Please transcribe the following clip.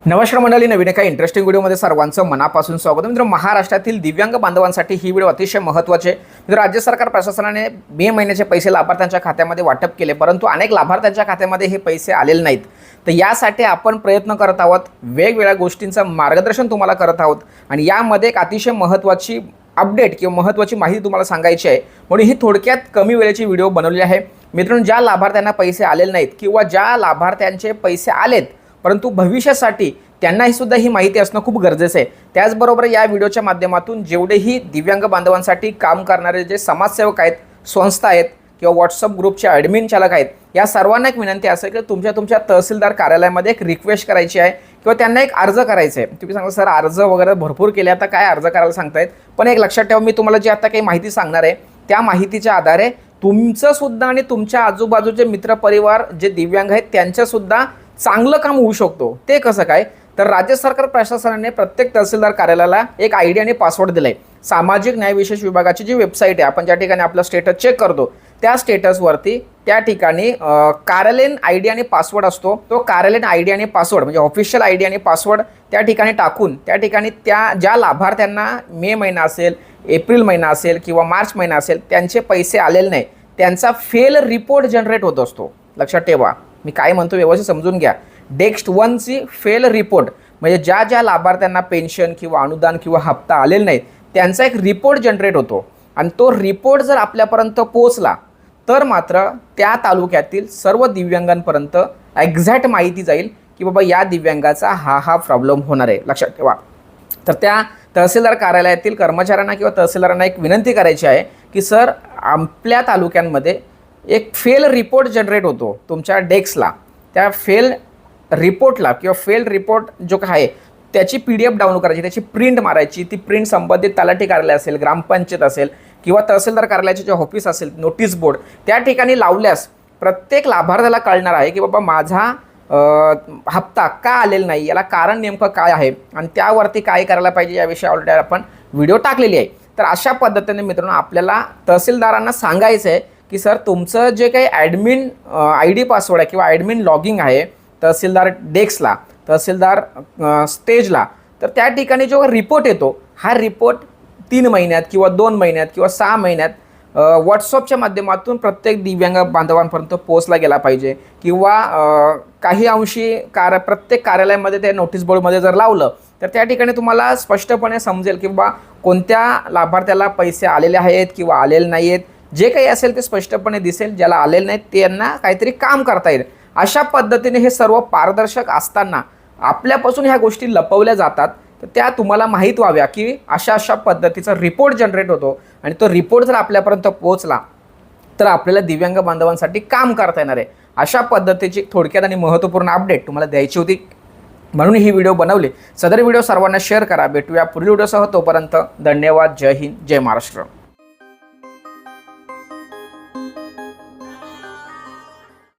नमस्कार मंडळी, नवीन एका इंटरेस्टिंग व्हिडिओमध्ये सर्वांचं मनापासून स्वागत. मित्र, महाराष्ट्रातील दिव्यांग बांधवांसाठी ही व्हिडिओ अतिशय महत्त्वाची आहे. मित्र, राज्य सरकार प्रशासनाने मे महिन्याचे पैसे लाभार्थ्यांच्या खात्यामध्ये वाटप केले, परंतु अनेक लाभार्थ्यांच्या खात्यामध्ये हे पैसे आलेले नाहीत. तर यासाठी आपण प्रयत्न करत आहोत, वेगवेगळ्या गोष्टींचं मार्गदर्शन तुम्हाला करत आहोत आणि यामध्ये एक अतिशय महत्त्वाची अपडेट किंवा महत्त्वाची माहिती तुम्हाला सांगायची आहे, म्हणून ही थोडक्यात कमी वेळेची व्हिडिओ बनवली आहे. मित्रांनो, ज्या लाभार्थ्यांना पैसे आलेले नाहीत किंवा ज्या लाभार्थ्यांचे पैसे आलेत परंतु भविष्यासाठी त्यांनाही सुद्धा ही माहिती असणं खूप गरजेचं आहे. त्याचबरोबर या व्हिडिओच्या माध्यमातून जेवढेही दिव्यांग बांधवांसाठी काम करणारे जे समाजसेवक आहेत, संस्था आहेत किंवा व्हॉट्सअप ग्रुपचे ॲडमिन चालक आहेत, या सर्वांना एक विनंती असेल की तुमच्या तहसीलदार कार्यालयामध्ये एक रिक्वेस्ट करायची आहे किंवा त्यांना एक अर्ज करायचा आहे. तुम्ही सांगा, सर अर्ज वगैरे भरपूर केले, आता काय अर्ज करायला सांगतायत? पण एक लक्षात ठेवा, मी तुम्हाला जी आता काही माहिती सांगणार आहे त्या माहितीच्या आधारे तुमचं सुद्धा आणि तुमच्या आजूबाजूचे मित्रपरिवार जे दिव्यांग आहेत त्यांचंसुद्धा चांगलं काम होऊ शकतो. ते कसं काय? तर राज्य सरकार प्रशासनाने प्रत्येक तहसीलदार कार्यालयाला एक आयडी आणि पासवर्ड दिलाय. सामाजिक न्याय विशेष विभागाची जी वेबसाईट आहे, आपण ज्या ठिकाणी आपलं स्टेटस चेक करतो त्या स्टेटसवरती त्या ठिकाणी कार्यालयीन आयडी आणि पासवर्ड असतो. तो कार्यालयीन आयडी आणि पासवर्ड म्हणजे ऑफिशियल आयडी आणि पासवर्ड त्या ठिकाणी टाकून त्या ठिकाणी ज्या लाभार्थ्यांना मे महिना असेल, एप्रिल महिना असेल किंवा मार्च महिना असेल त्यांचे पैसे आलेले नाही, त्यांचा फेल रिपोर्ट जनरेट होत असतो. लक्षात ठेवा, मी काय म्हणतो व्यवस्थित समजून घ्या. डेक्स्ट 1ची फेल रिपोर्ट म्हणजे ज्या लाभार्थ्यांना पेन्शन किंवा अनुदान किंवा हप्ता आलेला नाही त्यांचा एक रिपोर्ट जनरेट होतो आणि तो रिपोर्ट जर आपल्यापर्यंत पोहोचला तर मात्र त्या तालुक्यातील सर्व दिव्यांगांपर्यंत एक्झॅक्ट माहिती जाईल की बाबा या दिव्यांगाचा हा प्रॉब्लेम होणार आहे. लक्षात ठेवा. तर त्या तहसीलदार कार्यालयातील कर्मचाऱ्यांना किंवा तहसीलदारांना एक विनंती करायची आहे की सर, आपल्या तालुक्यांमध्ये एक फेल रिपोर्ट जनरेट होतो तुमच्या डेस्कला. त्या फेल रिपोर्टला किंवा फेल रिपोर्ट जो काय आहे त्याची PDF डाउनलोड करायची, त्याची प्रिंट मारायची. ती प्रिंट संबंधित तलाठी कार्यालय असेल, ग्रामपंचायत असेल किंवा तहसीलदार कार्यालयाचे जे ऑफिस असेल, नोटीस बोर्ड त्या ठिकाणी लावल्यास प्रत्येक लाभार्थ्याला कळणार आहे की बाबा माझा हप्ता का आलेला नाही, याला कारण नेमकं काय आहे आणि त्यावरती काय करायला पाहिजे याविषयी ऑलरेडी आपण व्हिडिओ टाकलेली आहे. तर अशा पद्धतीने मित्रांनो आपल्याला तहसीलदारांना सांगायचं आहे की सर, तुमचं जे काही ॲडमिन ID पासवर्ड आहे किंवा ॲडमिन लॉगिंग आहे तहसीलदार डेस्कला, तहसीलदार स्टेजला, तर त्या ठिकाणी जो रिपोर्ट येतो हा रिपोर्ट 3 महिन्यात किंवा 2 महिन्यात किंवा 6 महिन्यात व्हॉट्सअपच्या माध्यमातून प्रत्येक दिव्यांग बांधवांपर्यंत पोहोचला गेला पाहिजे किंवा काही अंशी प्रत्येक कार्यालयामध्ये त्या नोटीस बोर्डमध्ये जर लावलं तर त्या ठिकाणी तुम्हाला स्पष्टपणे समजेल की बाबा कोणत्या लाभार्थ्याला पैसे आलेले आहेत किंवा आलेले नाही आहेत. जे काही असेल ते स्पष्टपणे दिसेल. ज्याला आलेले नाहीत त्यांना काहीतरी काम करता येईल. अशा पद्धतीने हे सर्व पारदर्शक असताना आपल्यापासून ह्या गोष्टी लपवल्या जातात. तर त्या तुम्हाला माहीत व्हाव्या की अशा पद्धतीचा रिपोर्ट जनरेट होतो आणि तो रिपोर्ट जर आपल्यापर्यंत पोहोचला तर आपल्याला दिव्यांग बांधवांसाठी काम करता येणार आहे. अशा पद्धतीची थोडक्यात आणि महत्त्वपूर्ण अपडेट तुम्हाला द्यायची होती म्हणून ही व्हिडिओ बनवली. सदर व्हिडिओ सर्वांना शेअर करा. भेटूया पुढील व्हिडिओसह. तोपर्यंत धन्यवाद. जय हिंद, जय महाराष्ट्र.